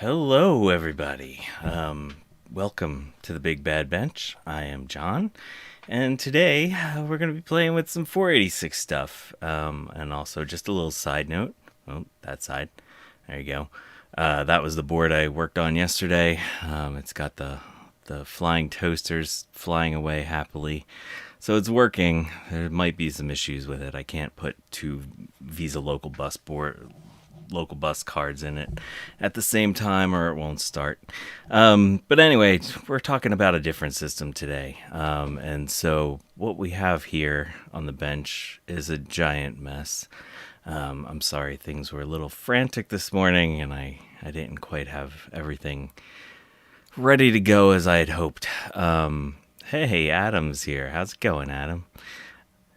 Hello, everybody. Welcome to the Big Bad Bench. I am John, and today we're going to be playing with some 486 stuff. And also, just a little side note. Oh, that side. There you go. That was the board I worked on yesterday. It's got the flying toasters flying away happily. So it's working. There might be some issues with it. I can't put two Visa local bus cards in it at the same time or it won't start. But anyway, we're talking about a different system today. And so what we have here on the bench is a giant mess. I'm sorry, things were a little frantic this morning and I didn't quite have everything ready to go as I had hoped. Hey, Adam's here. How's it going, Adam?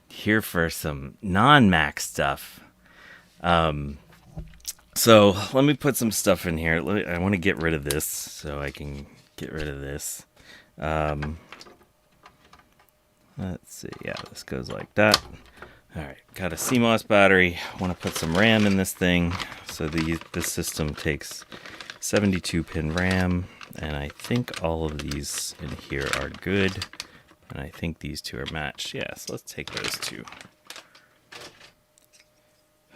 Here for some non-Mac stuff. So let me put some stuff in here. I want to get rid of this so I can get rid of this. Let's see. Yeah, this goes like that. All right, got a CMOS battery. I want to put some RAM in this thing. So this system takes 72-pin RAM, and I think all of these in here are good. And I think these two are matched. Yeah, so let's take those two.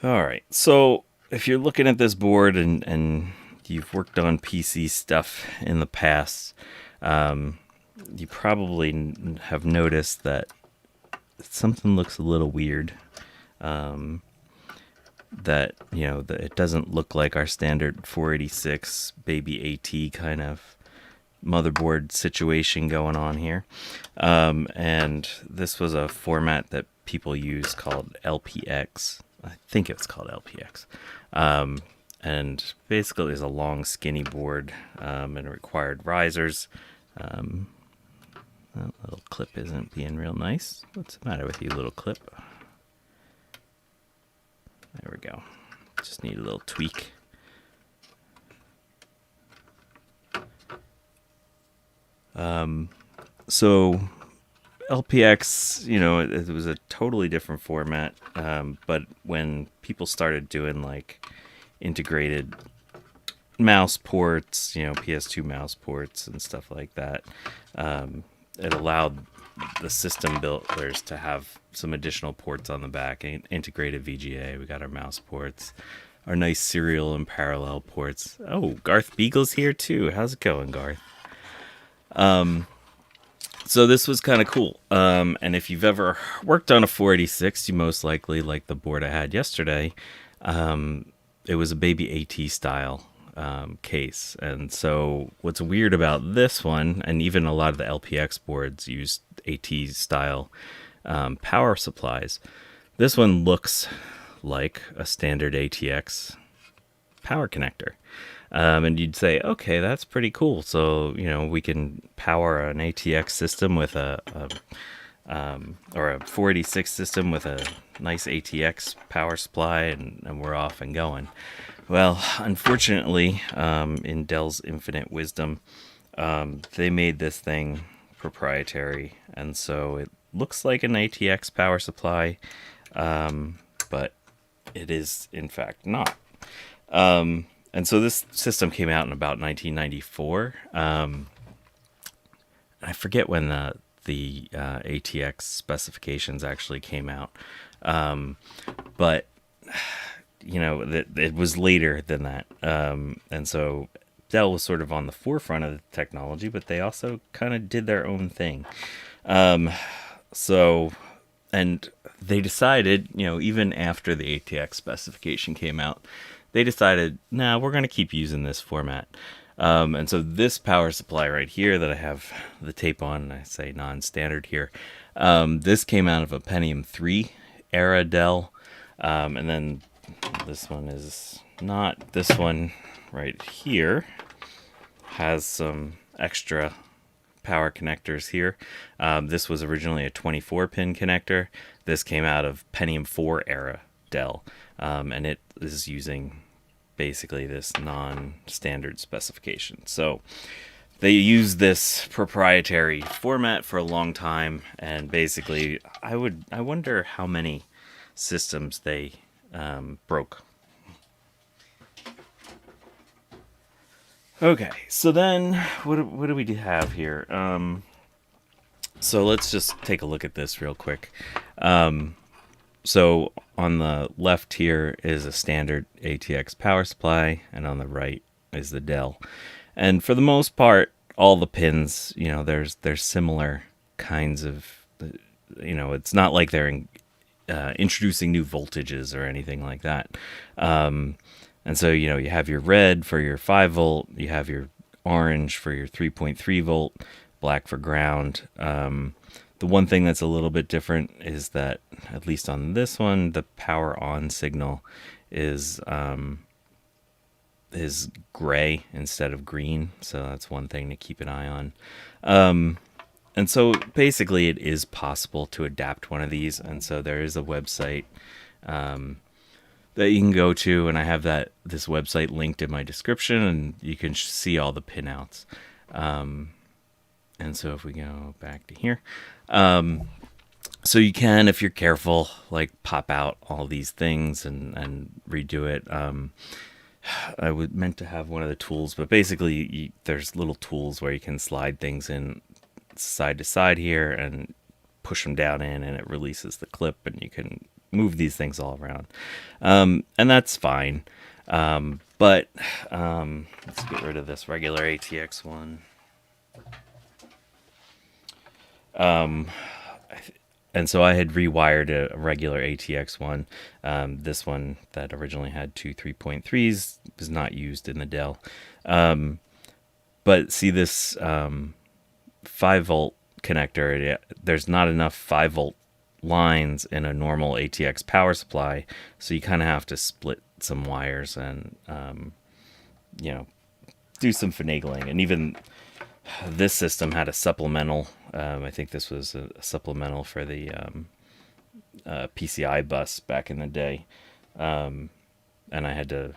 All right, so if you're looking at this board and you've worked on PC stuff in the past, you probably have noticed that something looks a little weird. That it doesn't look like our standard 486 baby AT kind of motherboard situation going on here. And this was a format that people use called LPX. I think it's called LPX. And basically it's a long skinny board, and it required risers. That little clip isn't being real nice. What's the matter with you, little clip? There we go. Just need a little tweak. So LPX, it was a totally different format. But when people started doing like integrated mouse ports, PS2 mouse ports and stuff like that, it allowed the system builders to have some additional ports on the back, integrated VGA. We got our mouse ports, our nice serial and parallel ports. Oh, Garth Beagle's here too. How's it going, Garth? So this was kind of cool. And if you've ever worked on a 486, you most likely, like the board I had yesterday, it was a baby AT style case. And so what's weird about this one, and even a lot of the LPX boards used AT style power supplies, this one looks like a standard ATX power connector. And you'd say, okay, that's pretty cool. So, we can power an ATX system with or a 486 system with a nice ATX power supply, and we're off and going. Well, unfortunately, in Dell's infinite wisdom, they made this thing proprietary. And so it looks like an ATX power supply, but it is, in fact, not. And so this system came out in about 1994. I forget when the ATX specifications actually came out. But, it was later than that. And so Dell was sort of on the forefront of the technology, but they also kind of did their own thing. And they decided, even after the ATX specification came out, they decided, nah, we're going to keep using this format. And so this power supply right here that I have the tape on, and I say non-standard here, this came out of a Pentium 3 era Dell. And then this one is not. This one right here has some extra power connectors here. This was originally a 24-pin connector. This came out of Pentium 4 era Dell. And it is using basically this non-standard specification. So they use this proprietary format for a long time, and basically I wonder how many systems they broke. Okay, so then what do we have here? So let's just take a look at this real quick. So on the left here is a standard ATX power supply, and on the right is the Dell. And for the most part, all the pins, there's similar kinds of, it's not like they're introducing new voltages or anything like that. And so, you have your red for your 5 volt, you have your orange for your 3.3 volt, black for ground. The one thing that's a little bit different is that, at least on this one, the power on signal is gray instead of green. So that's one thing to keep an eye on. And so basically it is possible to adapt one of these. And so there is a website that you can go to, and I have this website linked in my description, and you can see all the pinouts. And so if we go back to here, so you can, if you're careful, like pop out all these things and redo it. I meant to have one of the tools, but basically there's little tools where you can slide things in side to side here and push them down in, and it releases the clip, and you can move these things all around. And that's fine. But let's get rid of this regular ATX one. And so I had rewired a regular ATX one. This one that originally had two 3.3s was not used in the Dell. But see this 5 volt connector, there's not enough 5 volt lines in a normal ATX power supply, so you kind of have to split some wires and do some finagling. And even this system had a supplemental, I think this was a supplemental for the PCI bus back in the day, and I had to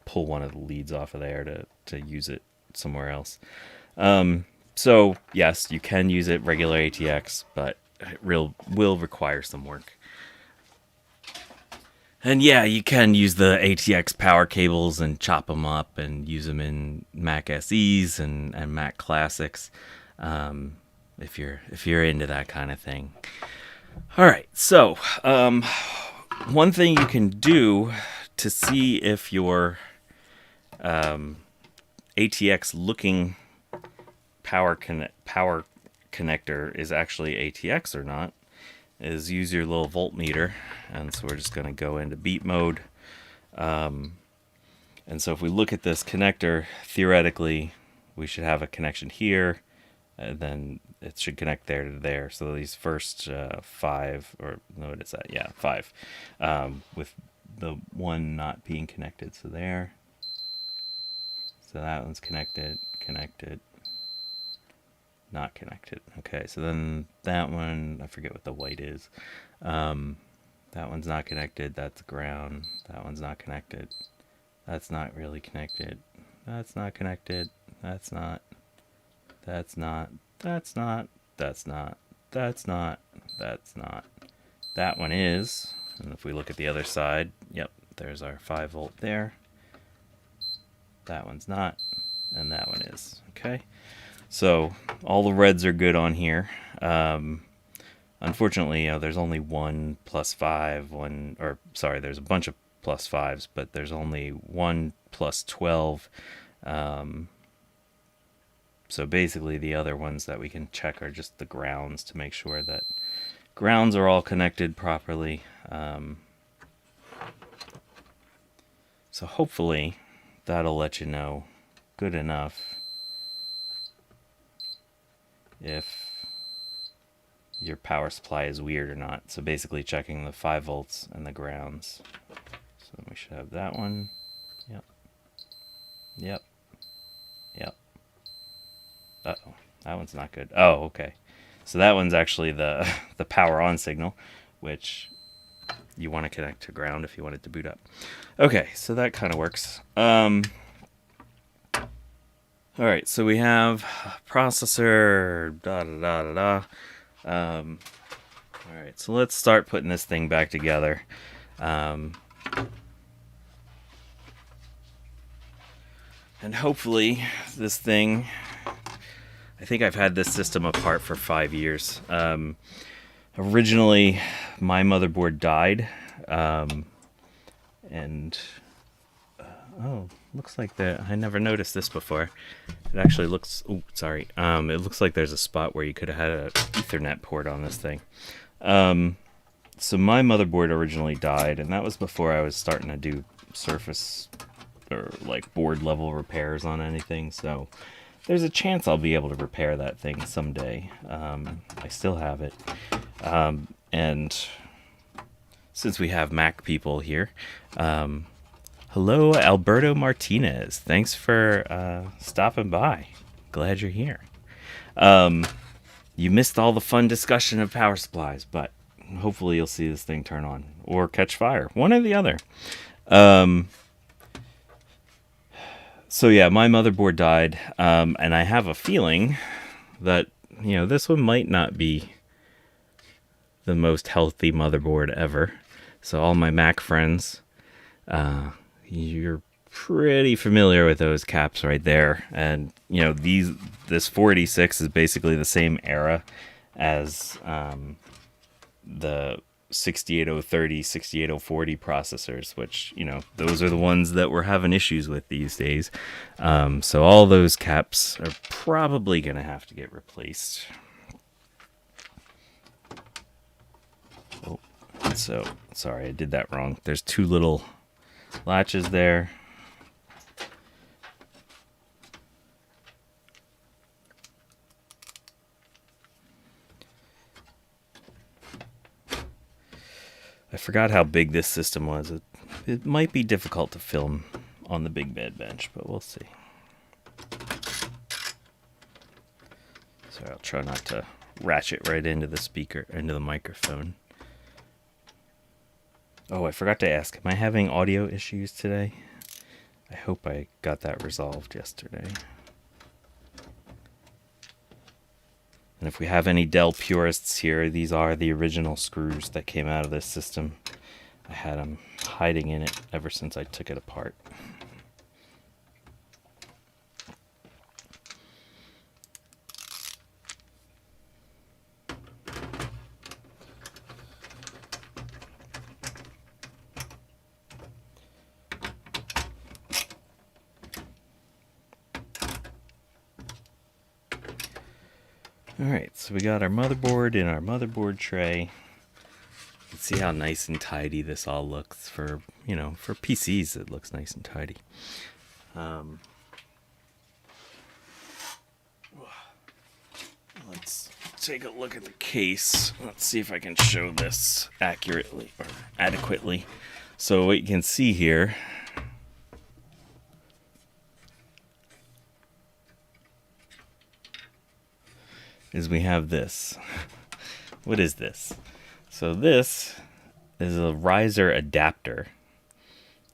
pull one of the leads off of there to use it somewhere else. So yes, you can use it regular ATX, but it will require some work. And yeah, you can use the ATX power cables and chop them up and use them in Mac SEs and Mac Classics, if you're into that kind of thing. All right, so one thing you can do to see if your ATX looking power connector is actually ATX or not is use your little voltmeter. And so we're just going to go into beat mode. And so if we look at this connector, theoretically, we should have a connection here, and then it should connect there to there. So these first 5, or no, what is that? Yeah, 5, with the one not being connected. So there. So that one's connected, not connected. Okay, so then that one, I forget what the white is. That one's not connected. That's ground. That one's not connected. That's not really connected. That's not connected. That's not. That's not. That's not. That's not. That's not. That's not. That one is. And if we look at the other side, yep, there's our 5 volt there. That one's not. And that one is. Okay. So all the reds are good on here. Unfortunately, there's only one +5, there's a bunch of +5s, but there's only one +12. So basically the other ones that we can check are just the grounds to make sure that grounds are all connected properly. So hopefully that'll let you know good enough if your power supply is weird or not. So basically checking the 5 volts and the grounds. So we should have that one. Yep. Yep. Yep. Uh-oh. That one's not good. Oh, okay. So that one's actually the power on signal, which you want to connect to ground if you want it to boot up. Okay, so that kind of works. All right, so we have processor, all right, so let's start putting this thing back together. And hopefully this thing, I think I've had this system apart for 5 years. Originally, my motherboard died, and oh, looks like I never noticed this before. It actually looks, oh, sorry. It looks like there's a spot where you could have had an Ethernet port on this thing. So my motherboard originally died, and that was before I was starting to do surface or like board level repairs on anything. So there's a chance I'll be able to repair that thing someday. I still have it. And since we have Mac people here, hello, Alberto Martinez. Thanks for stopping by. Glad you're here. You missed all the fun discussion of power supplies, but hopefully you'll see this thing turn on or catch fire. One or the other. So yeah, my motherboard died, and I have a feeling that, this one might not be the most healthy motherboard ever. So all my Mac friends, you're pretty familiar with those caps right there. And, this 486 is basically the same era as the 68030, 68040 processors, which, those are the ones that we're having issues with these days. So all those caps are probably going to have to get replaced. Oh, so sorry, I did that wrong. There's two little latches there. I forgot how big this system was. It might be difficult to film on the big bed bench, but we'll see. So I'll try not to ratchet right into the speaker, into the microphone. Oh, I forgot to ask, am I having audio issues today? I hope I got that resolved yesterday. And if we have any Dell purists here, these are the original screws that came out of this system. I had them hiding in it ever since I took it apart. Alright, so we got our motherboard in our motherboard tray. You can see how nice and tidy this all looks for, for PCs. It looks nice and tidy. Let's take a look at the case. Let's see if I can show this accurately or adequately. So what you can see here is we have this. What is this? So this is a riser adapter.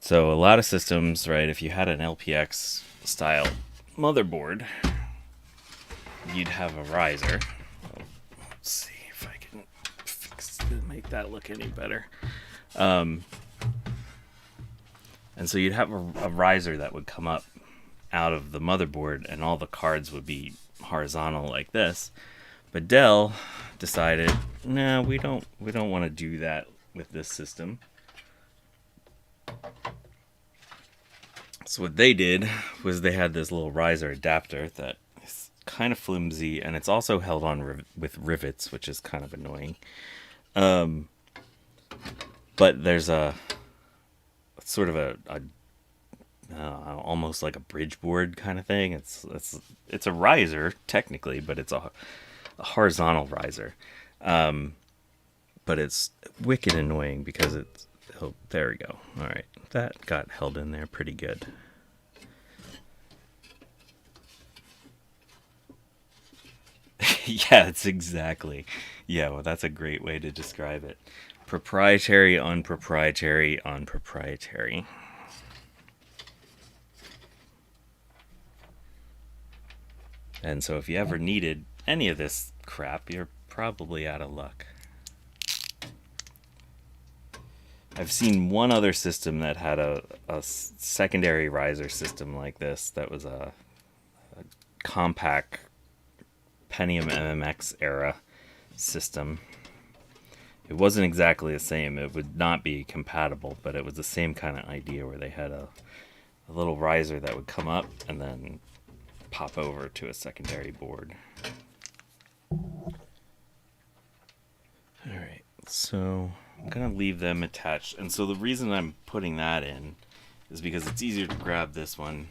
So a lot of systems, right, if you had an LPX style motherboard, you'd have a riser. Let's see if I can make that look any better. And so you'd have a riser that would come up out of the motherboard, and all the cards would be horizontal like this. But Dell decided, no, we don't want to do that with this system. So what they did was they had this little riser adapter that is kind of flimsy, and it's also held on with rivets, which is kind of annoying. But there's a sort of a almost like a bridge board kind of thing. It's a riser technically, but it's a horizontal riser. But it's wicked annoying because it's, oh, there we go. All right, that got held in there pretty good. Yeah, it's exactly. Yeah, well, that's a great way to describe it. Proprietary, unproprietary, unproprietary. And so if you ever needed any of this crap, you're probably out of luck. I've seen one other system that had a secondary riser system like this that was a compact Pentium MMX era system. It wasn't exactly the same. It would not be compatible, but it was the same kind of idea where they had a little riser that would come up and then pop over to a secondary board. Alright, so I'm going to leave them attached. And so the reason I'm putting that in is because it's easier to grab this one.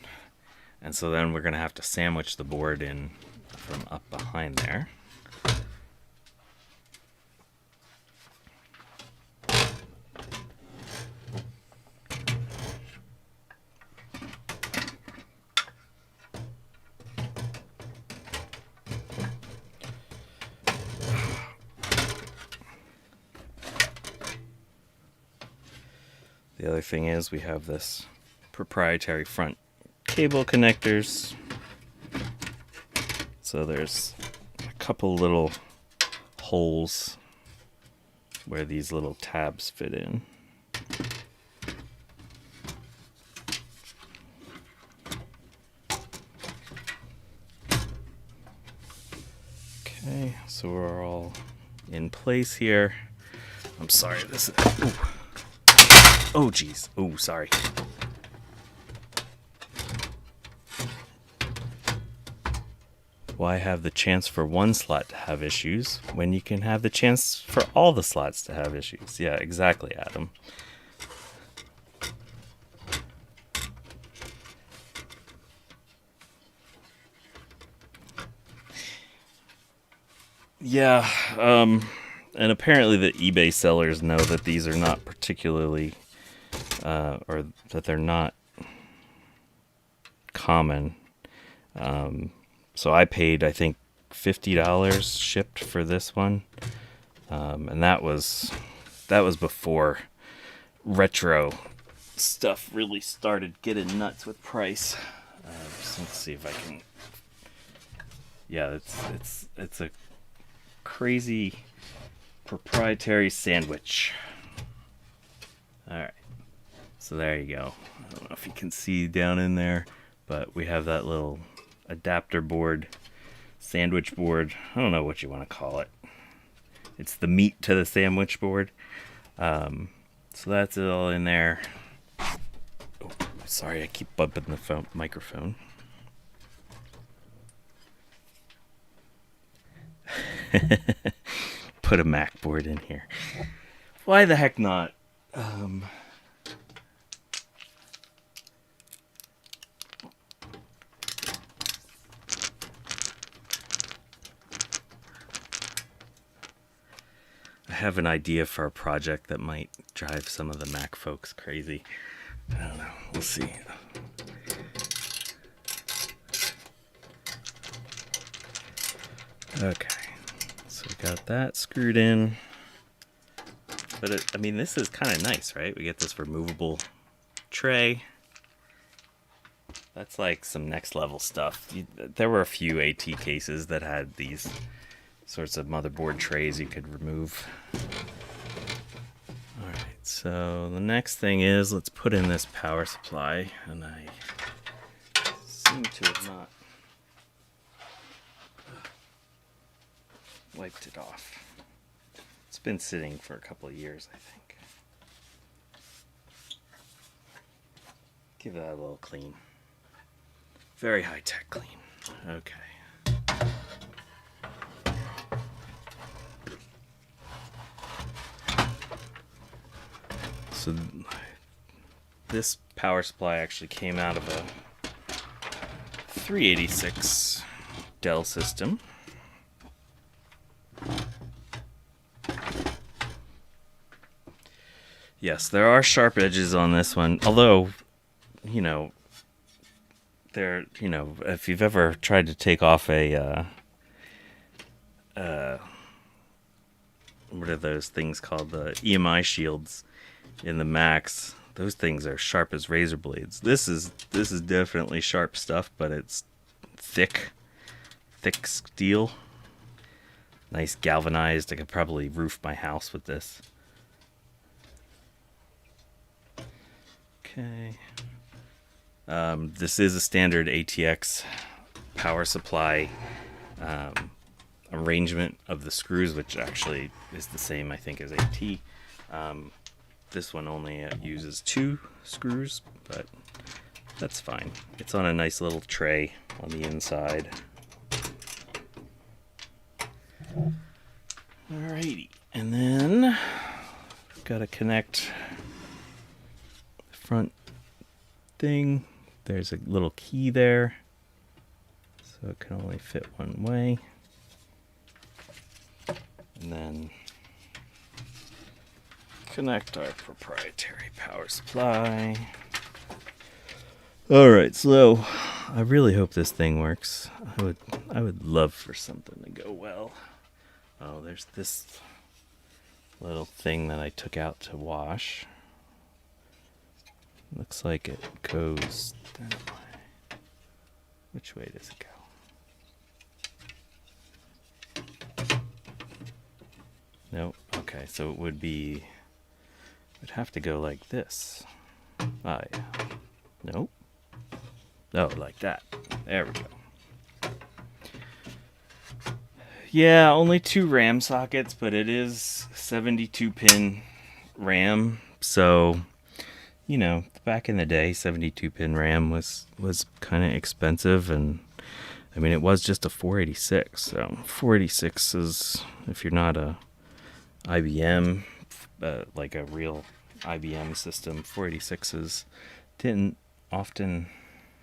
And so then we're going to have to sandwich the board in from up behind there. The other thing is we have this proprietary front cable connectors. So there's a couple little holes where these little tabs fit in. Okay, so we're all in place here. I'm sorry, this is... Ooh. Oh, geez. Oh, sorry. Why have the chance for one slot to have issues when you can have the chance for all the slots to have issues? Yeah, exactly, Adam. Yeah, and apparently the eBay sellers know that these are not particularly... or that they're not common. So I paid, I think, $50 shipped for this one, and that was before retro stuff really started getting nuts with price. So let's see if I can. Yeah, it's a crazy proprietary sandwich. All right. So there you go. I don't know if you can see down in there, but we have that little adapter board, sandwich board. I don't know what you want to call it. It's the meat to the sandwich board. So that's it all in there. Oh, sorry, I keep bumping the microphone. Put a Mac board in here. Why the heck not? I have an idea for a project that might drive some of the Mac folks crazy. I don't know. We'll see. Okay. So we got that screwed in. But I mean, this is kind of nice, right? We get this removable tray. That's like some next level stuff. There were a few AT cases that had these sorts of motherboard trays you could remove. Alright, so the next thing is, let's put in this power supply, and I seem to have not wiped it off. It's been sitting for a couple of years, I think. Give that a little clean. Very high-tech clean. Okay. So this power supply actually came out of a 386 Dell system. Yes, there are sharp edges on this one, although, you know, if you've ever tried to take off a, what are those things called? The EMI shields in the Macs. Those things are sharp as razor blades. This is definitely sharp stuff, but it's thick steel. Nice galvanized. I could probably roof my house with this. Okay. This is a standard ATX power supply arrangement of the screws, which actually is the same, I think, as AT. This one only uses 2 screws, but that's fine. It's on a nice little tray on the inside. Alrighty, and then got to connect the front thing. There's a little key there, so it can only fit one way. And then connect our proprietary power supply. Alright, so I really hope this thing works. I would love for something to go well. Oh, there's this little thing that I took out to wash. Looks like it goes that way. Which way does it go? Nope. Okay, so it would have to go like this. Ah, yeah. Nope. Oh, like that. There we go. Yeah, only 2 RAM sockets, but it is 72-pin RAM. So, you know, back in the day, 72-pin RAM was kind of expensive, and I mean, it was just a 486. So 486 is, if you're not a IBM, like a real IBM system, 486s didn't often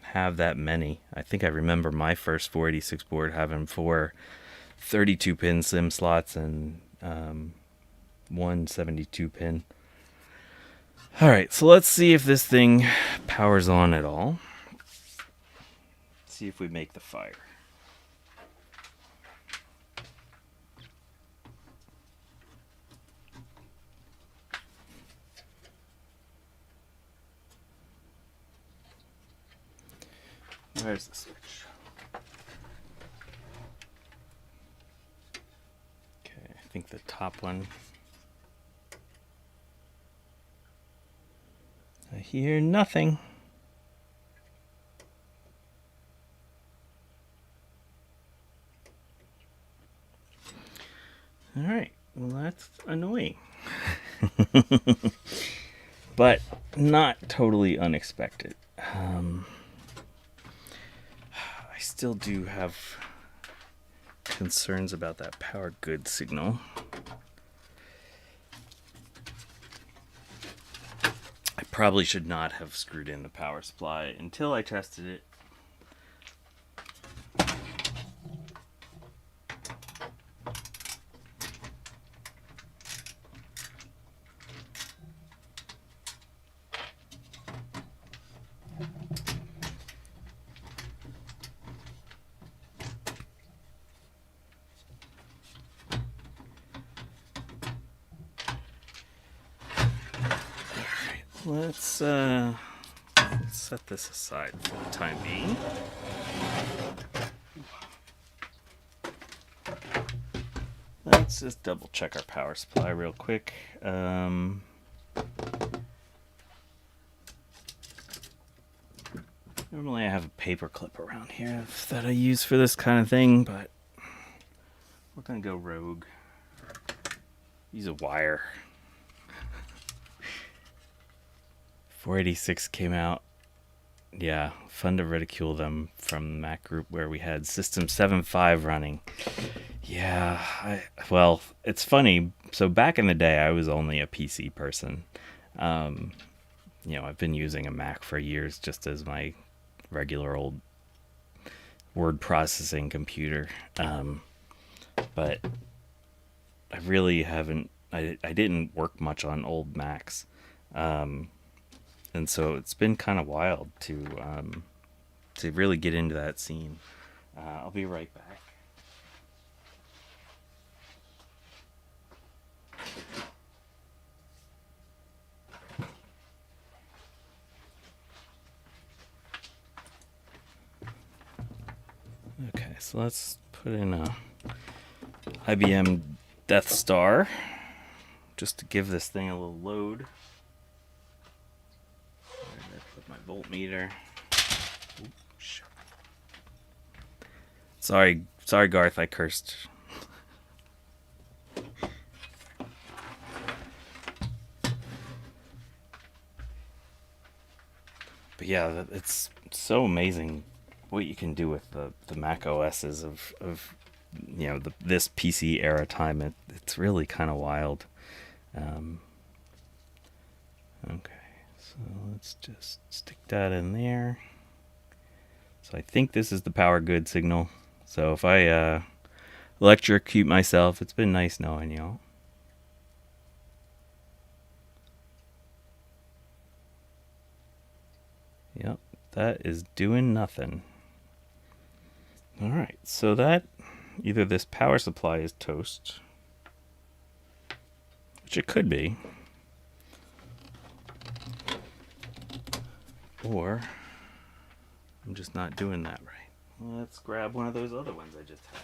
have that many. I think I remember my first 486 board having 4 32-pin SIM slots and 1 72-pin. Alright, so let's see if this thing powers on at all. See if we make the fire. Where's the switch? Okay, I think the top one. I hear nothing. Alright, well that's annoying. But not totally unexpected. I still do have concerns about that power good signal. I probably should not have screwed in the power supply until I tested it. Let's set this aside for the time being. Let's just double check our power supply real quick. Normally I have a paper clip around here that I use for this kind of thing, but we're gonna go rogue. Use a wire. 486 came out. Yeah, fun to ridicule them from the Mac group where we had System 7.5 running. Yeah, well, it's funny. So back in the day, I was only a PC person. You know, I've been using a Mac for years just as my regular old word processing computer. But I really haven't, I didn't work much on old Macs. And so it's been kind of wild to really get into that scene. I'll be right back. Okay, so let's put in a IBM Death Star just to give this thing a little load. There voltmeter. Ooh, shit. Sorry, Garth, I cursed. But yeah, it's so amazing what you can do with the Mac OSs of this PC era time. It's really kind of wild. Okay, so let's just stick that in there. So I think this is the power good signal. So if I electrocute myself, it's been nice knowing y'all. Yep, that is doing nothing. Alright, so that either this power supply is toast, which it could be, or I'm just not doing that right. Let's grab one of those other ones I just had.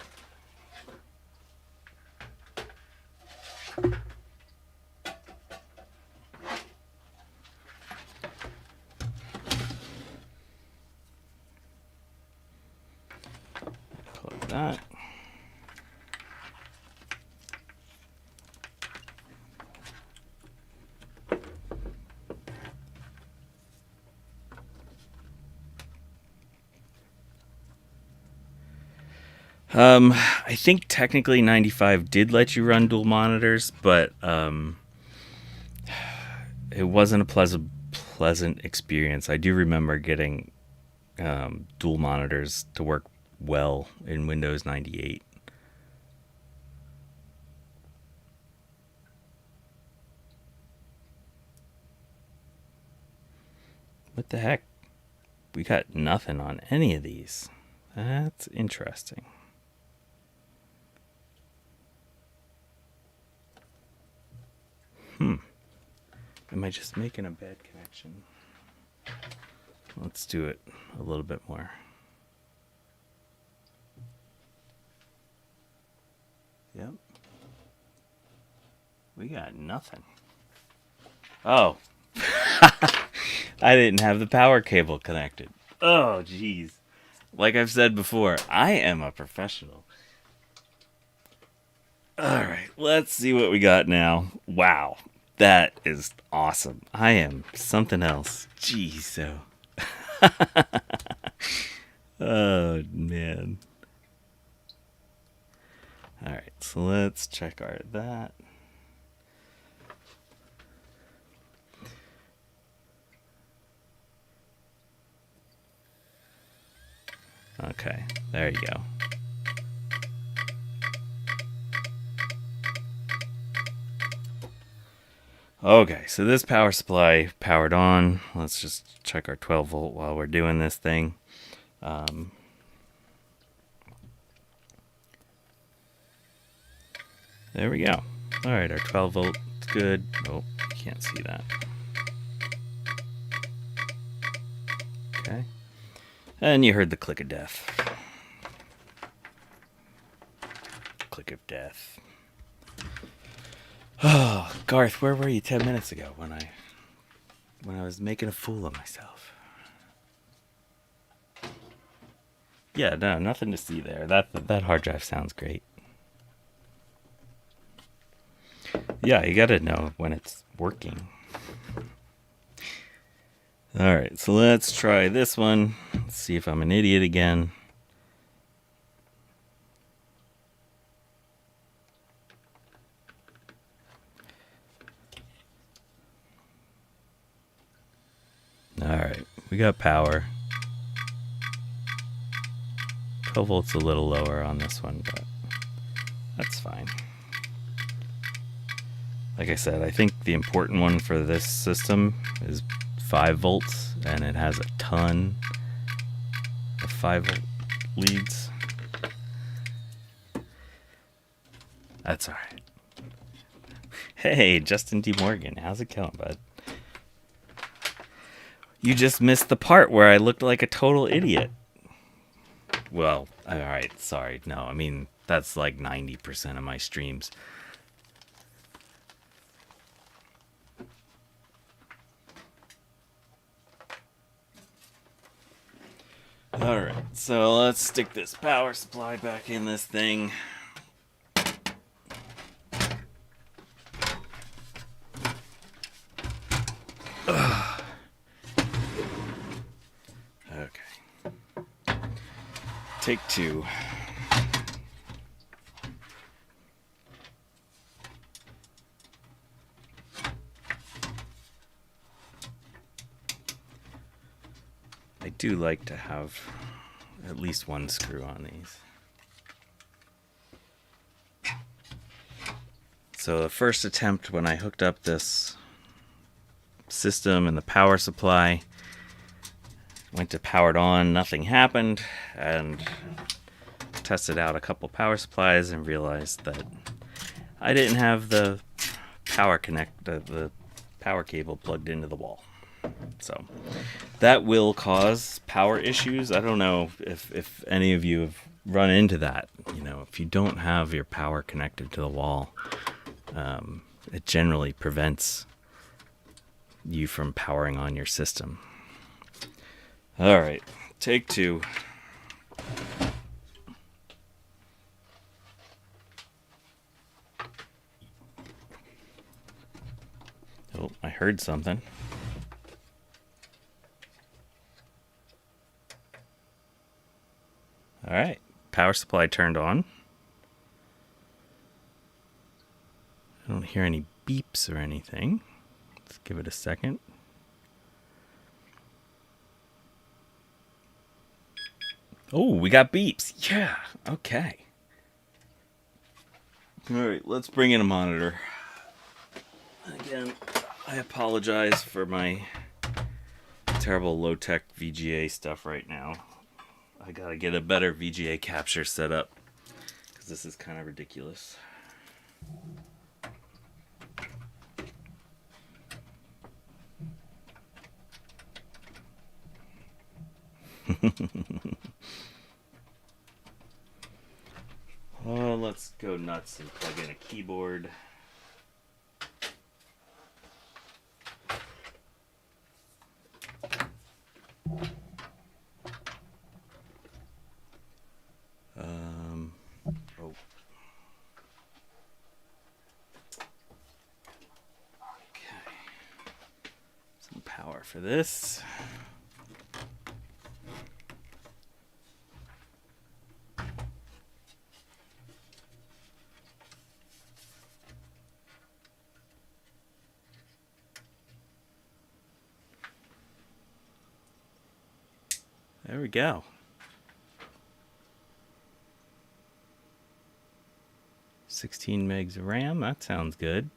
Plug that. I think technically 95 did let you run dual monitors, but it wasn't a pleasant experience. I do remember getting dual monitors to work well in Windows 98. What the heck? We got nothing on any of these. That's interesting. Am I just making a bad connection? Let's do it a little bit more. Yep. We got nothing. Oh. I didn't have the power cable connected. Oh, jeez. Like I've said before, I am a professional. Alright, let's see what we got now. Wow. That is awesome. I am something else. Jeez, so. Oh, man. Alright, so let's check that. Okay, there you go. Okay, so this power supply powered on. Let's just check our 12 volt while we're doing this thing. There we go. Alright, our 12 volt is good. Oh, can't see that. Okay. And you heard the click of death. Click of death. Oh, Garth, where were you 10 minutes ago when I was making a fool of myself? Yeah, no, nothing to see there. That hard drive sounds great. Yeah, you gotta know when it's working. Alright, so let's try this one. Let's see if I'm an idiot again. Alright, we got power. 12 volts a little lower on this one, but that's fine. Like I said, I think the important one for this system is 5 volts, and it has a ton of 5 volt leads. That's alright. Hey, Justin D. Morgan, how's it going, bud? You just missed the part where I looked like a total idiot. Well, alright, sorry. No, I mean, that's like 90% of my streams. Alright, so let's stick this power supply back in this thing. Ugh. Okay. Take two. I do like to have at least one screw on these. So the first attempt when I hooked up this system and the power supply, went to power it on, nothing happened, and tested out a couple power supplies and realized that I didn't have the power the power cable plugged into the wall. So that will cause power issues. I don't know if any of you have run into that. You know, if you don't have your power connected to the wall, it generally prevents you from powering on your system. All right, take two. Oh, I heard something. All right, power supply turned on. I don't hear any beeps or anything. Let's give it a second. Oh, we got beeps. Yeah, okay. All right, let's bring in a monitor. Again, I apologize for my terrible low-tech VGA stuff right now. I gotta get a better VGA capture set up because this is kind of ridiculous. Oh, let's go nuts and plug in a keyboard. Power for this. There we go. 16 megs of RAM, that sounds good.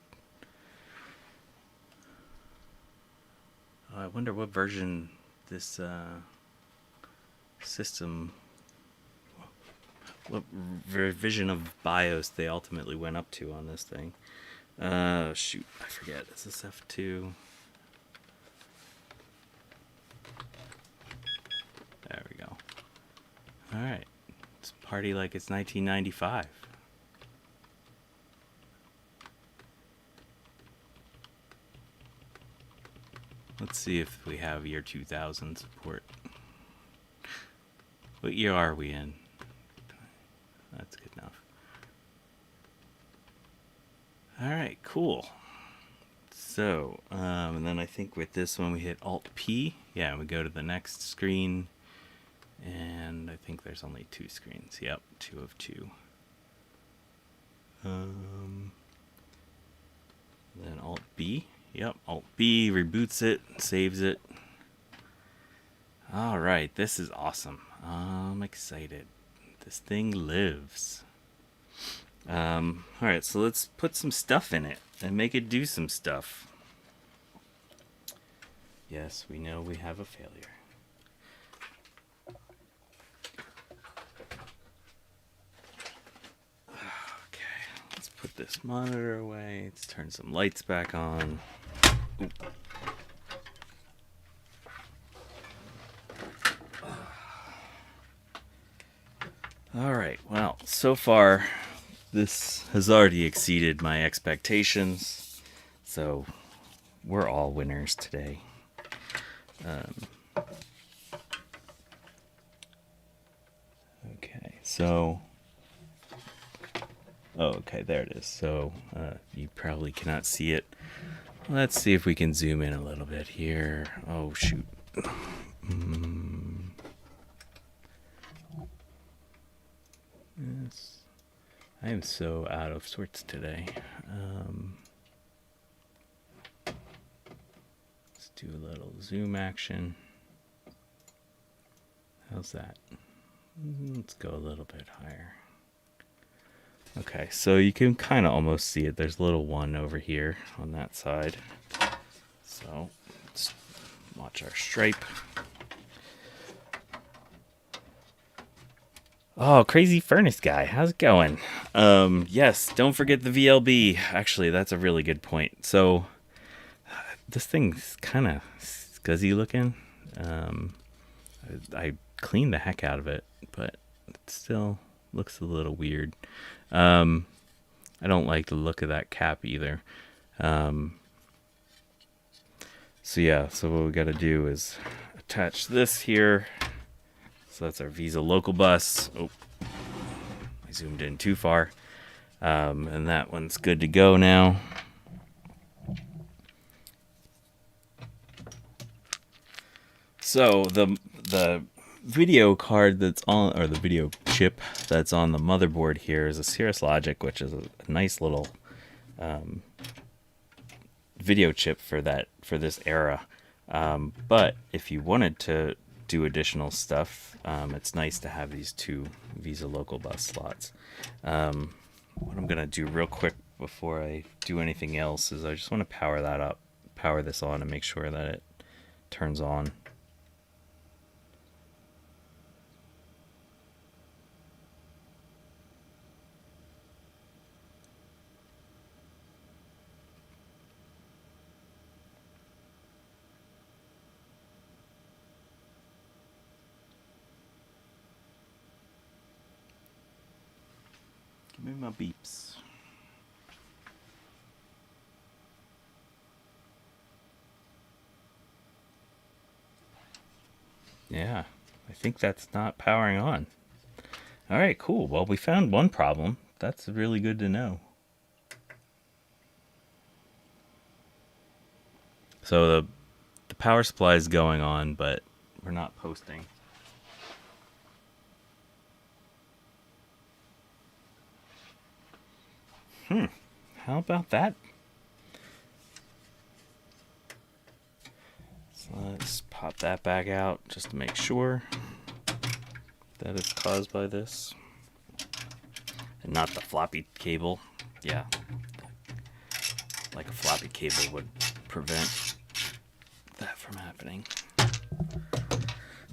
I wonder what version this system, what revision of BIOS they ultimately went up to on this thing. Shoot, I forget. Is this F2? There we go. Alright. Let's party like it's 1995. Let's see if we have year 2000 support. What year are we in? That's good enough. Alright, cool. So, and then I think with this one we hit Alt-P. Yeah, we go to the next screen. And I think there's only two screens. Yep, 2 of 2. Then Alt-B. Yep, Alt-B reboots it, saves it. Alright, this is awesome. I'm excited. This thing lives. Alright, so let's put some stuff in it and make it do some stuff. Yes, we know we have a failure. Okay, let's put this monitor away. Let's turn some lights back on. Ooh. Alright, well, so far this has already exceeded my expectations, so we're all winners today. So, oh, okay, there it is. So you probably cannot see it. Let's see if we can zoom in a little bit here. Oh, shoot. Yes. I am so out of sorts today. Let's do a little zoom action. How's that? Let's go a little bit higher. Okay, so you can kind of almost see it. There's a little one over here on that side. So let's watch our stripe. Oh, crazy furnace guy. How's it going? Yes, don't forget the VLB. Actually, that's a really good point. So this thing's kind of scuzzy looking. I cleaned the heck out of it, but it still looks a little weird. I don't like the look of that cap either. So yeah, so what we got to do is attach this here. So that's our Visa local bus. Oh, I zoomed in too far. And that one's good to go now. So the video card that's on, or the video chip that's on the motherboard here is a Cirrus Logic, which is a nice little video chip for this era. But if you wanted to do additional stuff, it's nice to have these two Visa local bus slots. What I'm gonna do real quick before I do anything else is I just want to power this on and make sure that it turns on. Give me my beeps. Yeah, I think that's not powering on. All right, cool. Well, we found one problem. That's really good to know. So the power supply is going on, but we're not posting. How about that? So let's pop that back out just to make sure that it's caused by this. And not the floppy cable. Yeah. Like a floppy cable would prevent that from happening.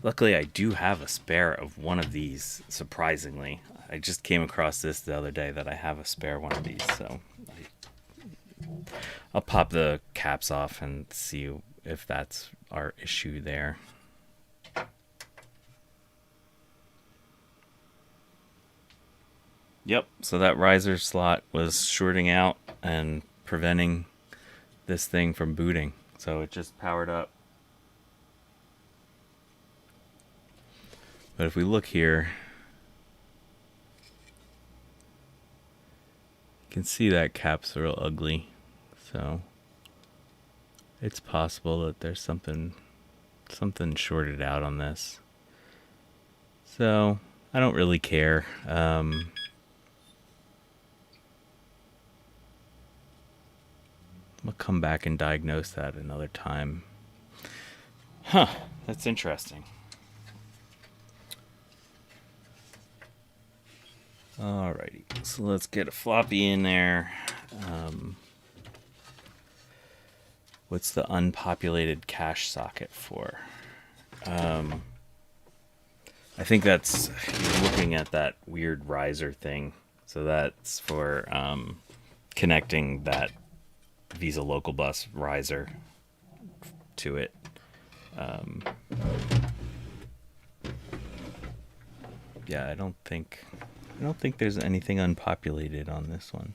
Luckily, I do have a spare of one of these, surprisingly. I just came across this the other day that I have a spare one of these, so I'll pop the caps off and see if that's our issue there. Yep, so that riser slot was shorting out and preventing this thing from booting. So it just powered up. But if we look here, you can see that cap's real ugly. So it's possible that there's something shorted out on this. So I don't really care. I'll come back and diagnose that another time. Huh, that's interesting. Alrighty, so let's get a floppy in there. What's the unpopulated cache socket for? I think that's, you're looking at that weird riser thing. So that's for connecting that Visa local bus riser to it. Yeah, I don't think there's anything unpopulated on this one.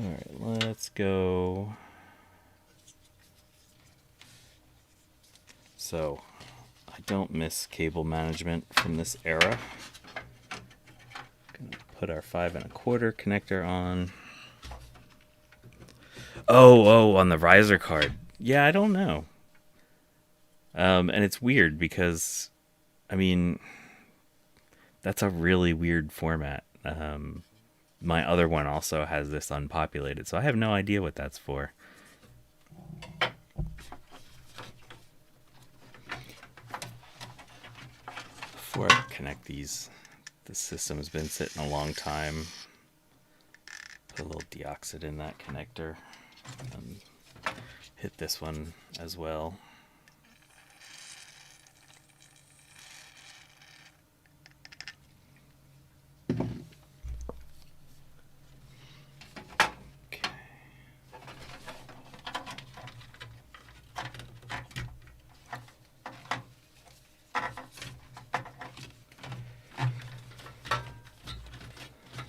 All right, let's go. So I I don't miss cable management from this era. Gonna put our 5 1/4 connector on. Oh, on the riser card. Yeah, I don't know. And it's weird because, I mean, that's a really weird format. My other one also has this unpopulated, so I have no idea what that's for. Before I connect these, the system's been sitting a long time. Put a little deoxide in that connector and hit this one as well.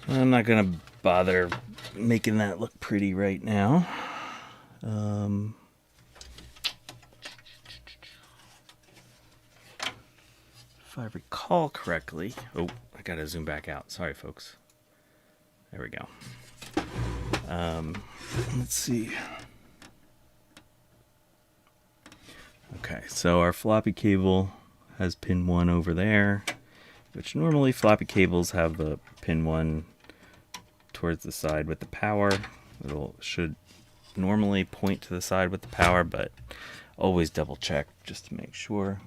I'm not going to bother making that look pretty right now. If I recall correctly... Oh, I got to zoom back out. Sorry, folks. There we go. Let's see. Okay, so our floppy cable has pin 1 over there, which normally floppy cables have the pin 1 towards the side with the power. Should normally point to the side with the power, but always double check just to make sure.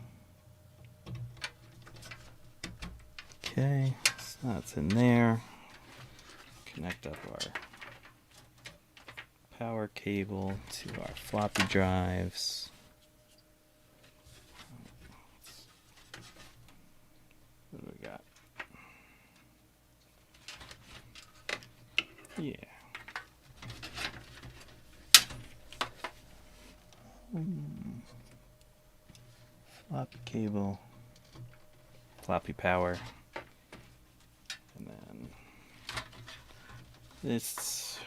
Okay, so that's in there. Connect up our power cable to our floppy drives. What do we got? Yeah. Floppy cable, floppy power, and then this.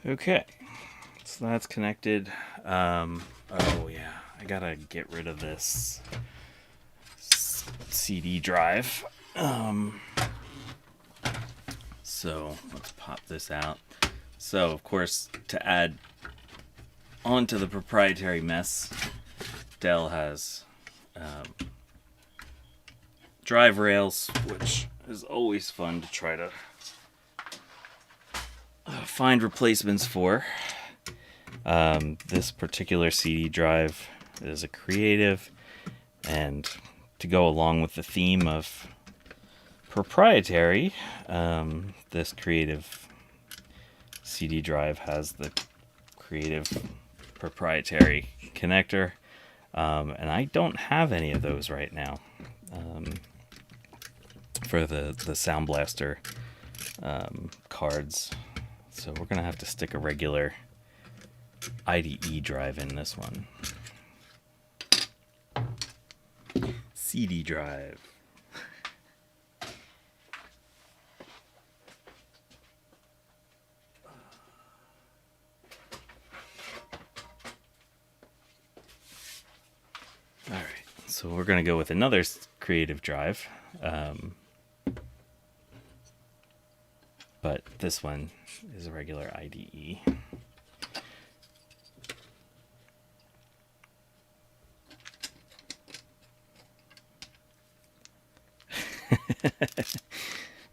Okay, so that's connected. Oh yeah, I gotta get rid of this CD drive. So let's pop this out. So of course, to add onto the proprietary mess, Dell has drive rails, which is always fun to try to find replacements for. This particular CD drive is a creative, and to go along with the theme of proprietary, this creative CD drive has the creative proprietary connector, and I don't have any of those right now for the Sound Blaster cards, so we're gonna have to stick a regular IDE drive in this one. CD drive. All right, so we're going to go with another creative drive, but this one is a regular IDE.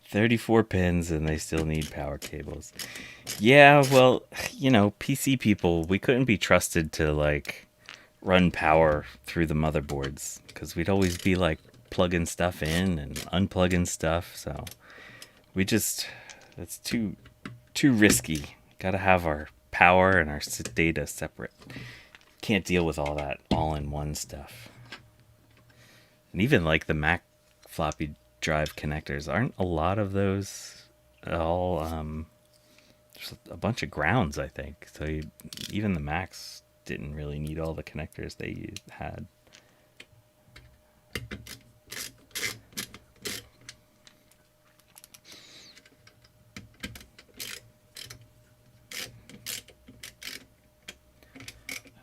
"34 pins and they still need power cables." Yeah, well, you know, PC people, we couldn't be trusted to like run power through the motherboards because we'd always be like plugging stuff in and unplugging stuff. So it's too risky. Gotta have our power and our data separate. Can't deal with all that all-in-one stuff. And even like the Mac floppy drive connectors, aren't a lot of those all there's a bunch of grounds, I think, so even the Macs didn't really need all the connectors they had.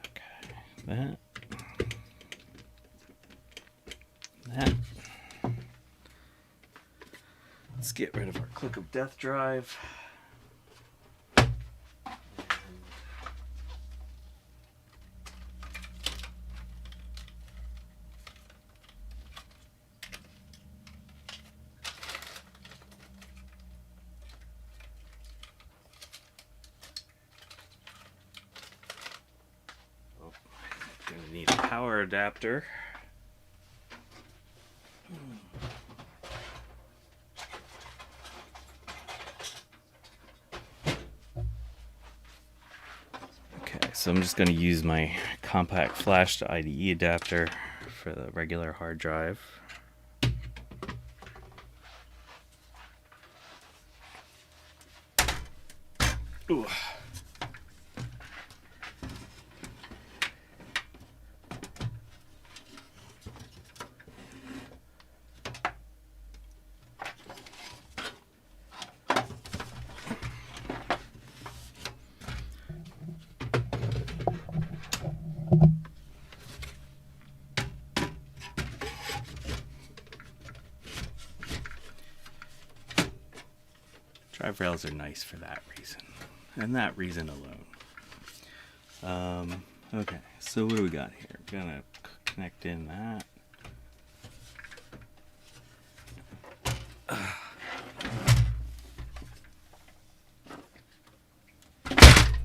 Okay, that. That. Let's get rid of our Click of Death drive. Gonna need a power adapter. Okay, so I'm just gonna use my compact flash to IDE adapter for the regular hard drive. Ooh. Drive rails are nice for that reason, and that reason alone. Okay, so what do we got here? We're gonna connect in that.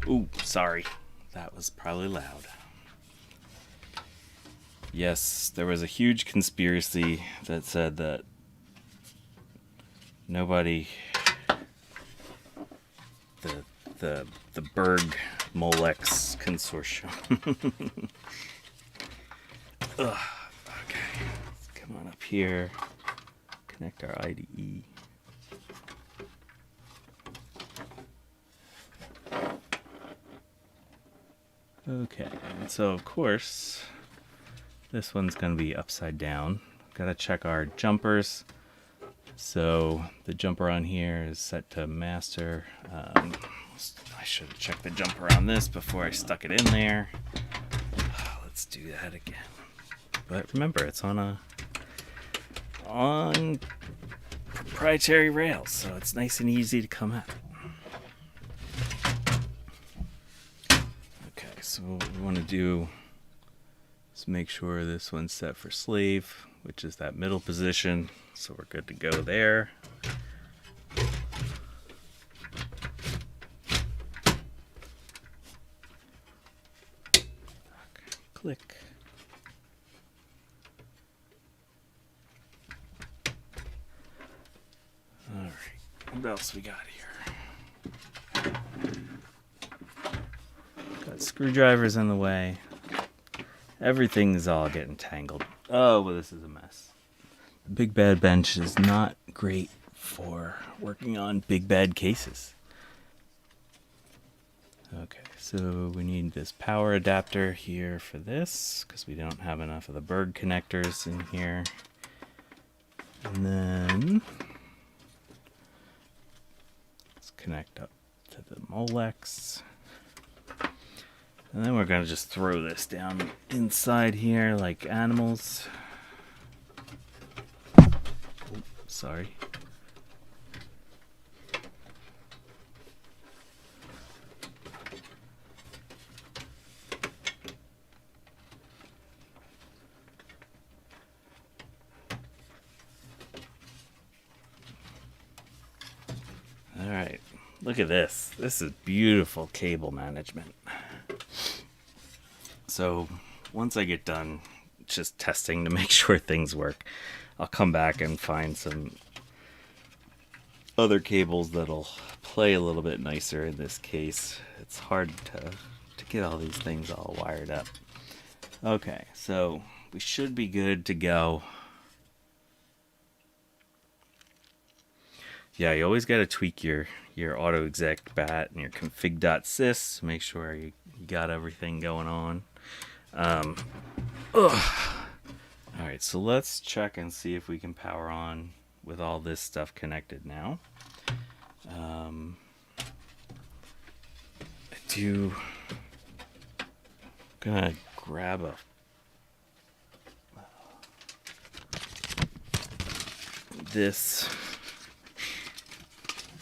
Ooh, sorry. That was probably loud. Yes, there was a huge conspiracy that said that nobody... The Berg Molex Consortium. Ugh. Okay, let's come on up here, connect our IDE. Okay, and so of course this one's going to be upside down. Gotta check our jumpers. So the jumper on here is set to master. I should have checked the jumper on this before I stuck it in there. Let's do that again. But remember, it's on proprietary rails, so it's nice and easy to come at. Okay, so what we want to do is make sure this one's set for slave, which is that middle position. So we're good to go there. Okay, click. All right, what else we got here? Got screwdrivers in the way. Everything's all getting tangled. Oh, well, this is a mess. The Big Bad Bench is not great for working on big bad cases. Okay, so we need this power adapter here for this, because we don't have enough of the Berg connectors in here. And then let's connect up to the Molex. And then we're going to just throw this down inside here like animals. Oops, sorry. All right, look at this. This is beautiful cable management. So once I get done just testing to make sure things work, I'll come back and find some other cables that'll play a little bit nicer in this case. It's hard to get all these things all wired up. Okay, so we should be good to go. Yeah, you always got to tweak your auto exec bat and your config.sys to make sure you got everything going on. Alright, so let's check and see if we can power on with all this stuff connected now. I'm gonna grab this.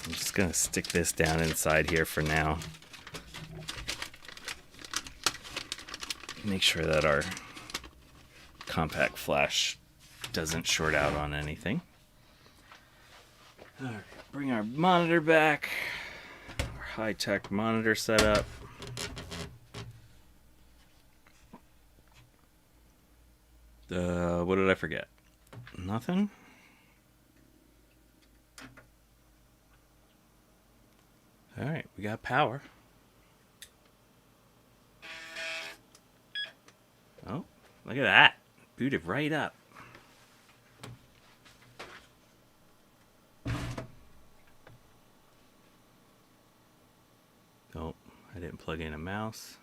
I'm just going to stick this down inside here for now. Make sure that our compact flash doesn't short out on anything. All right, bring our monitor back. Our high-tech monitor setup. What did I forget? Nothing? All right, we got power. Oh, look at that. Booted right up. Oh, I didn't plug in a mouse.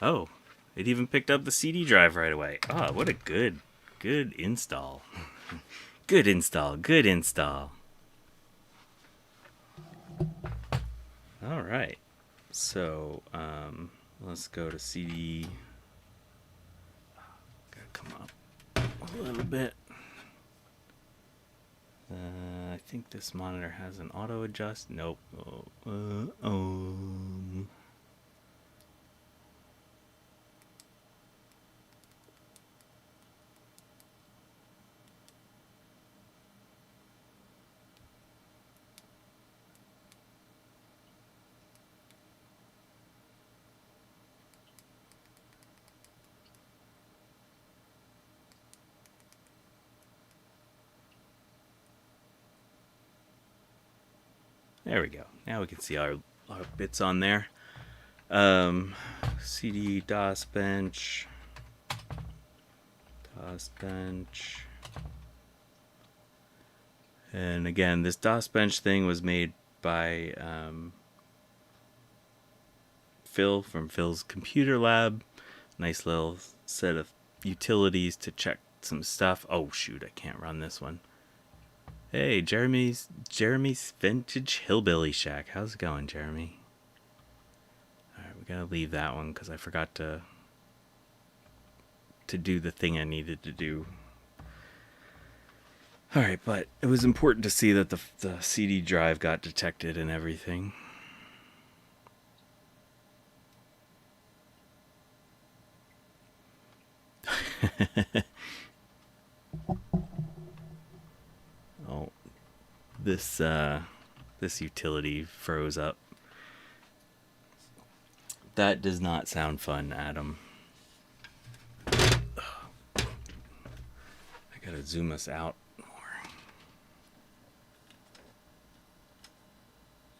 Oh, it even picked up the CD drive right away. Oh, what a good install. Good install. All right. So, let's go to CD. Gotta come up a little bit. I think this monitor has an auto adjust. Nope. There we go. Now we can see our bits on there. CD DOS bench. And again, this DOS bench thing was made by Phil from Phil's Computer Lab. Nice little set of utilities to check some stuff. Oh shoot, I can't run this one. Hey, Jeremy's Vintage Hillbilly Shack. How's it going, Jeremy? Alright, we gotta leave that one because I forgot to do the thing I needed to do. Alright, but it was important to see that the CD drive got detected and everything. Oh, this utility froze up. That does not sound fun, Adam. I gotta zoom us out more.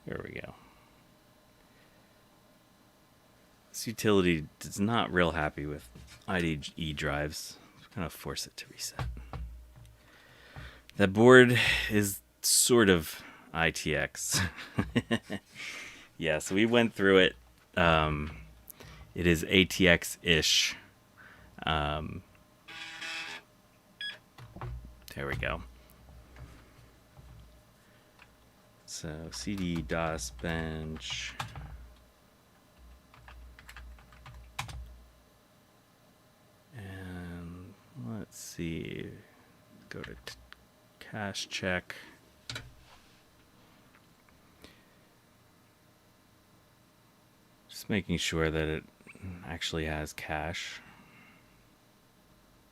There we go. This utility is not real happy with IDE drives. I'm gonna force it to reset. That board is sort of ITX. Yeah, so we went through it. It is ATX-ish. There we go. So CD DOS bench. And let's see. Go to cache check. Just making sure that it actually has cache.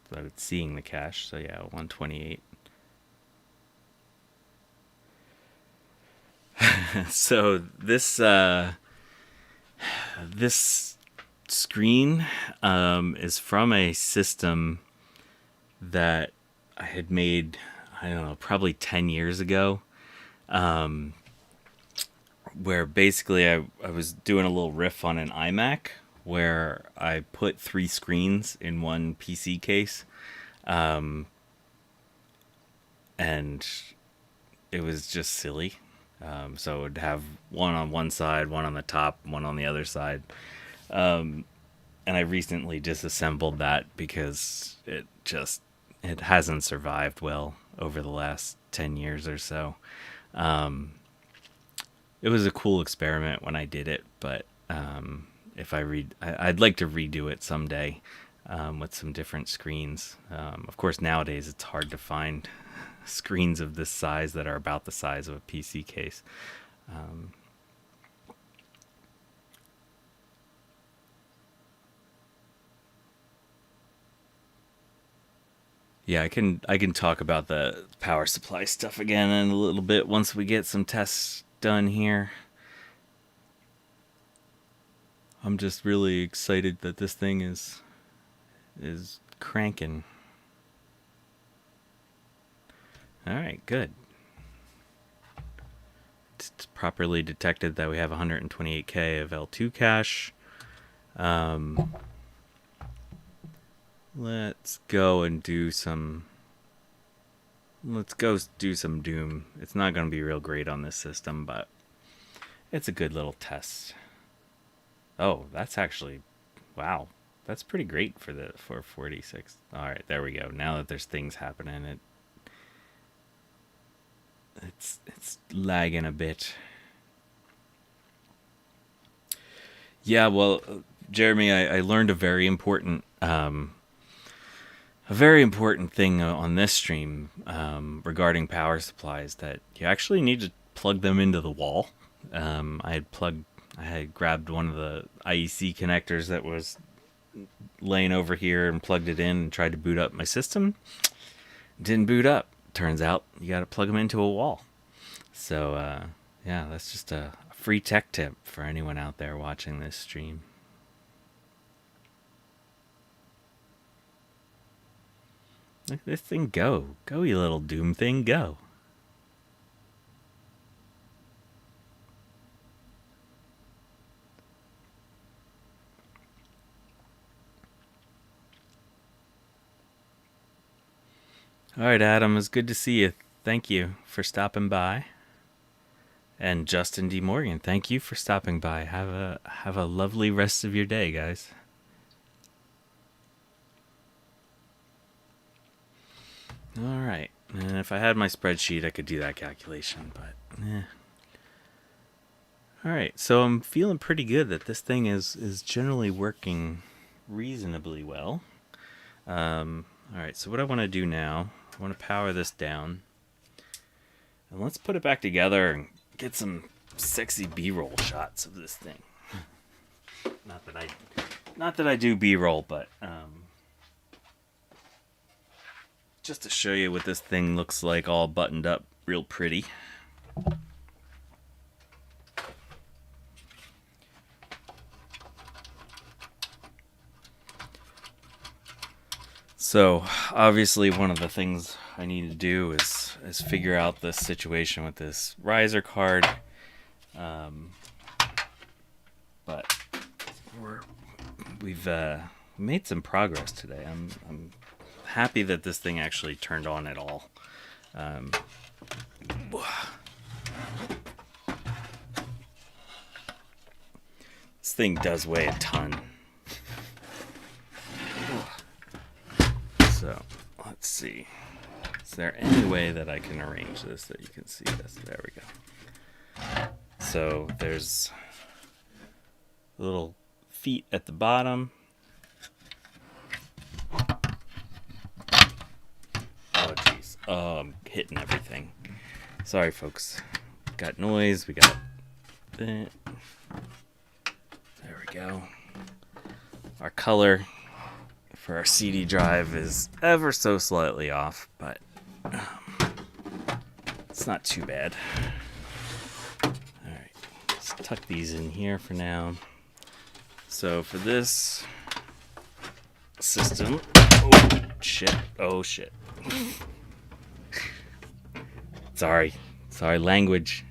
That it's seeing the cache. So yeah, 128. So this this screen is from a system that I had made, I don't know, probably 10 years ago, where basically I was doing a little riff on an iMac where I put 3 screens in one PC case, and it was just silly. So it would have one on one side, one on the top, one on the other side. And I recently disassembled that because it hasn't survived well over the last 10 years or so. It was a cool experiment when I did it, but if I read, I'd like to redo it someday with some different screens. Of course, nowadays it's hard to find screens of this size that are about the size of a PC case. Yeah, I can talk about the power supply stuff again in a little bit once we get some tests done here. I'm just really excited that this thing is cranking. All right, good. It's properly detected that we have 128K of L2 cache. Let's go do some Doom. It's not going to be real great on this system, but it's a good little test. Oh, that's actually, wow. That's pretty great for 46. All right, there we go. Now that there's things happening, it's lagging a bit. Yeah, well, Jeremy, I learned a very important thing on this stream regarding power supplies, that you actually need to plug them into the wall. I had grabbed one of the IEC connectors that was laying over here and plugged it in and tried to boot up my system. Didn't boot up. Turns out you got to plug them into a wall. So yeah, that's just a free tech tip for anyone out there watching this stream. Look at this thing go. Go, you little Doom thing, go. All right, Adam, it's good to see you. Thank you for stopping by. And Justin D. Morgan, thank you for stopping by. Have a lovely rest of your day, guys. All right. And if I had my spreadsheet, I could do that calculation, but All right. So I'm feeling pretty good that this thing is generally working reasonably well. All right. So what I want to do now, I want to power this down. And let's put it back together and get some sexy B-roll shots of this thing. Not that I do B-roll, but just to show you what this thing looks like all buttoned up real pretty. So obviously one of the things I need to do is figure out this situation with this riser card. But we've made some progress today. I'm happy that this thing actually turned on at all. This thing does weigh a ton. So, let's see. Is there any way that I can arrange this that you can see this? There we go. So, there's little feet at the bottom. Oh, jeez. Oh, I'm hitting everything. Sorry, folks. Got noise. We got that. There we go. Our color for our CD drive is ever so slightly off, but it's not too bad. Alright, let's tuck these in here for now. So for this system, oh shit. Sorry, language.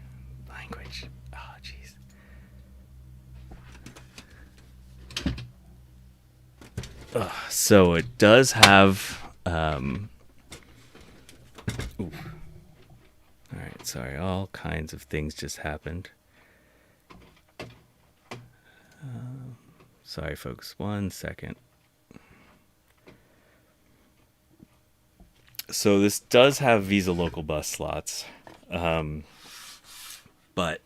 Oh, jeez. So it does have, Alright, sorry, all kinds of things just happened. Sorry, folks, 1 second. So this does have Visa Local Bus slots, but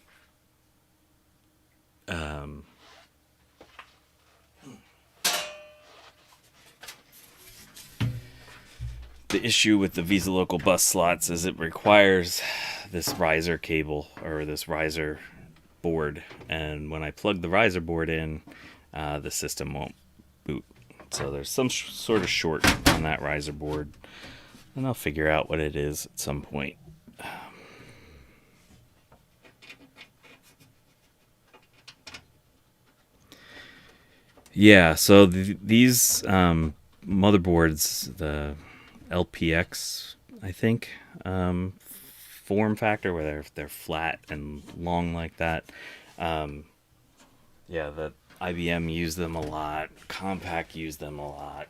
The issue with the Visa Local bus slots is it requires this riser cable or this riser board, and when I plug the riser board in, the system won't boot. So there's some sort of short on that riser board, and I'll figure out what it is at some point. Yeah, so these motherboards, the LPX, I think, form factor, where they're flat and long like that. Yeah, the IBM used them a lot. Compaq used them a lot.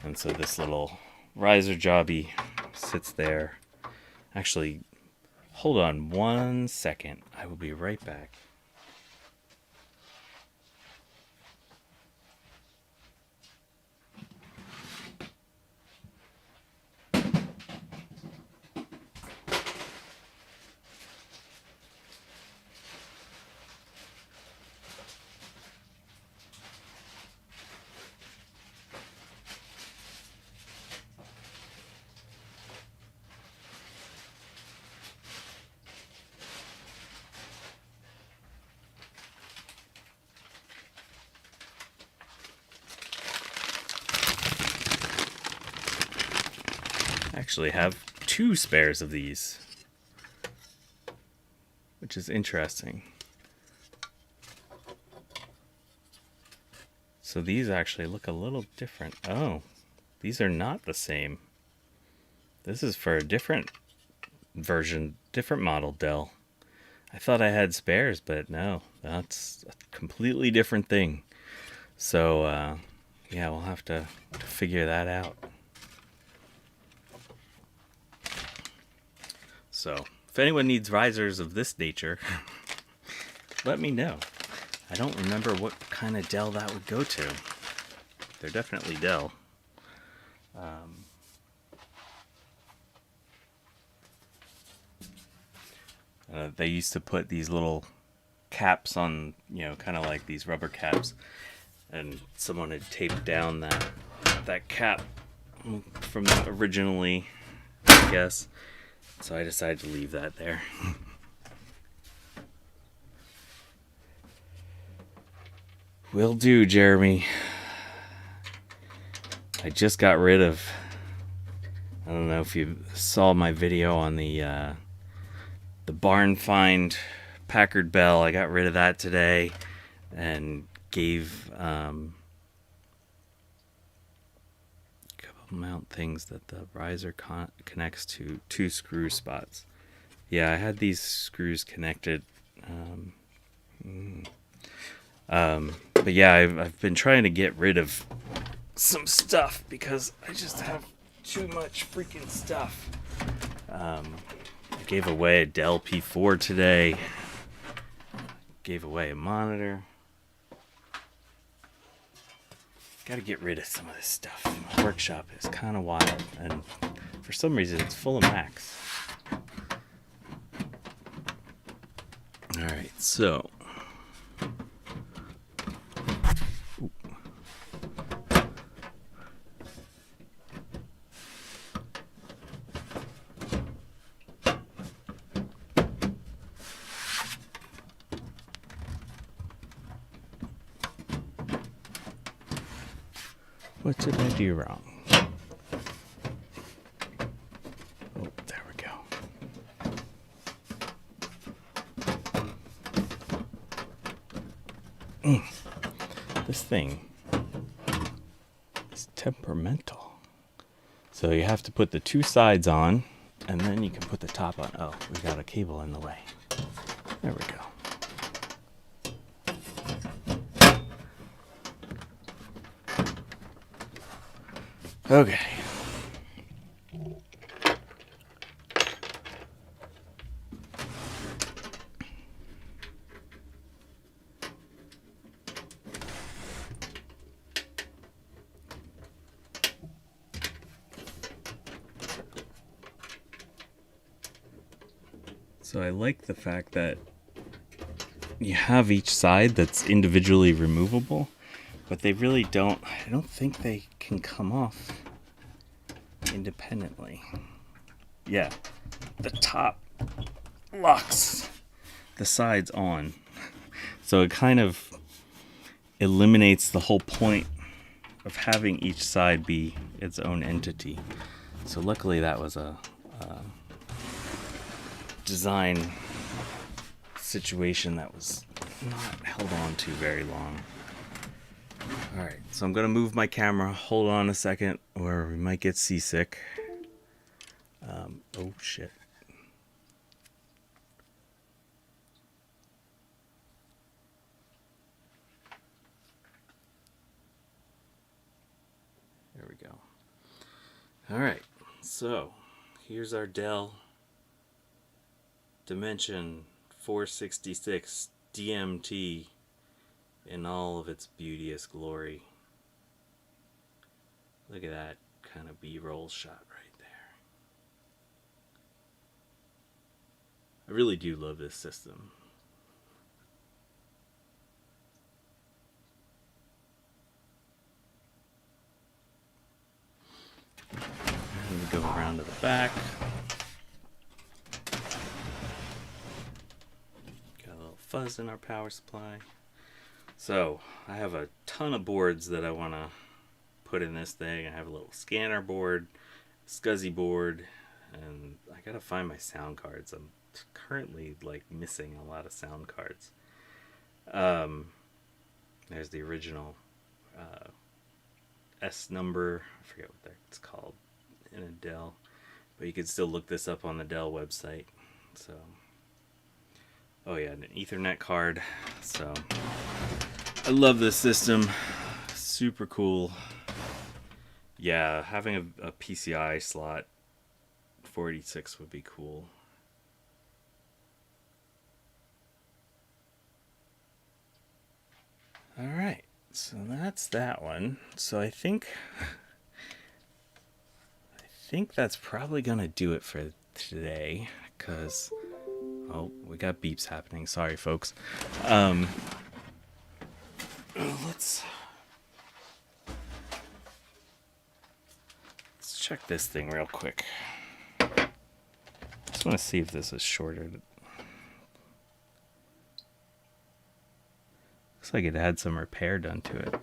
And so this little riser jobby sits there. Actually, hold on 1 second. I will be right back. Actually have 2 spares of these, which is interesting. So these actually look a little different. Oh, these are not the same. This is for a different version, different model Dell. I thought I had spares, but no, that's a completely different thing. So yeah, we'll have to figure that out. So, if anyone needs risers of this nature, let me know. I don't remember what kind of Dell that would go to. They're definitely Dell. They used to put these little caps on, kind of like these rubber caps, and someone had taped down that cap from originally, I guess. So I decided to leave that there. Will do, Jeremy. I just got rid of... I don't know if you saw my video on the barn find Packard Bell. I got rid of that today and gave mount things that the riser connects to 2 screw spots. Yeah, I had these screws connected. But yeah, I've been trying to get rid of some stuff because I just have too much freaking stuff. I gave away a Dell P4 today. Gave away a monitor. Gotta get rid of some of this stuff. My workshop is kind of wild, and for some reason it's full of Macs. Alright, so... What did I do wrong? Oh, there we go. This thing is temperamental. So you have to put the 2 sides on, and then you can put the top on. Oh, we got a cable in the way. There we go. Okay. So I like the fact that you have each side that's individually removable, but they really don't, I don't think they can come off independently. Yeah, the top locks the sides on. So it kind of eliminates the whole point of having each side be its own entity. So luckily that was a design situation that was not held on to very long. Alright, so I'm gonna move my camera. Hold on a second or we might get seasick. Oh shit. There we go. Alright, so here's our Dell Dimension 466 DMT in all of its beauteous glory. Look at that kind of B-roll shot right there. I really do love this system. And we go around to the back. Got a little fuzz in our power supply. So I have a ton of boards that I want to put in this thing. I have a little scanner board, SCSI board, and I gotta find my sound cards. I'm currently like missing a lot of sound cards. There's the original S number. I forget what that's called in a Dell, but you can still look this up on the Dell website. So, oh yeah, an Ethernet card. So I love this system. Super cool. Yeah, having a PCI slot 486 would be cool. Alright, so that's that one. So I think that's probably gonna do it for today, because oh, we got beeps happening. Sorry folks. Let's check this thing real quick. Just want to see if this is shorted. Looks like it had some repair done to it.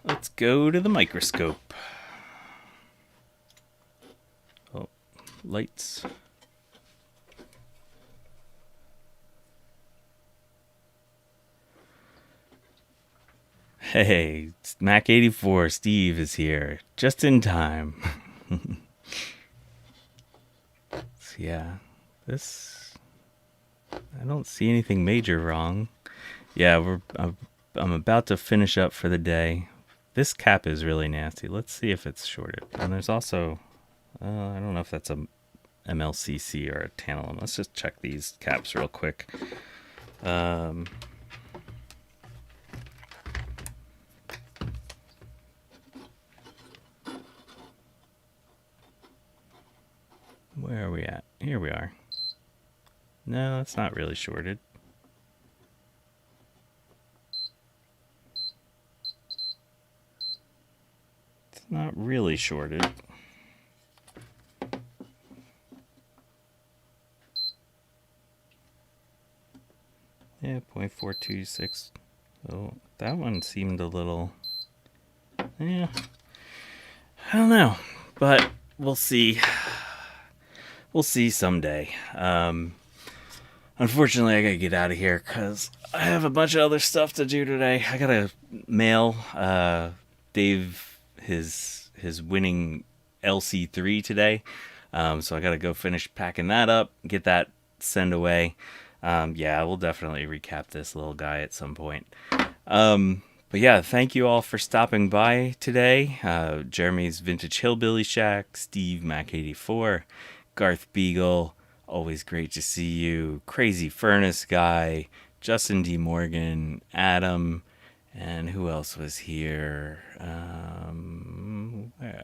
Let's go to the microscope. Oh, lights. Hey, Mac 84, Steve is here, just in time. So yeah, this, I don't see anything major wrong. Yeah, I'm about to finish up for the day. This cap is really nasty. Let's see if it's shorted. And there's also, I don't know if that's a MLCC or a tantalum. Let's just check these caps real quick. Where are we at? Here we are. No, it's not really shorted. It's not really shorted. Yeah, 0.426. Oh, that one seemed a little... Yeah. I don't know. But we'll see. We'll see someday. Unfortunately, I gotta get out of here because I have a bunch of other stuff to do today. I gotta mail Dave his winning LC3 today. So I gotta go finish packing that up, get that sent away. Yeah, we'll definitely recap this little guy at some point. But yeah, thank you all for stopping by today. Jeremy's Vintage Hillbilly Shack, Steve Mac 84, Garth Beagle, always great to see you, Crazy Furnace Guy, Justin D. Morgan, Adam, and who else was here?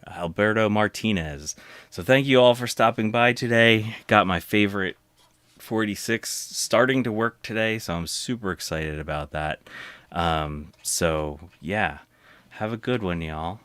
Alberto Martinez. So thank you all for stopping by today. Got my favorite 486 starting to work today, so I'm super excited about that. So yeah, have a good one, y'all.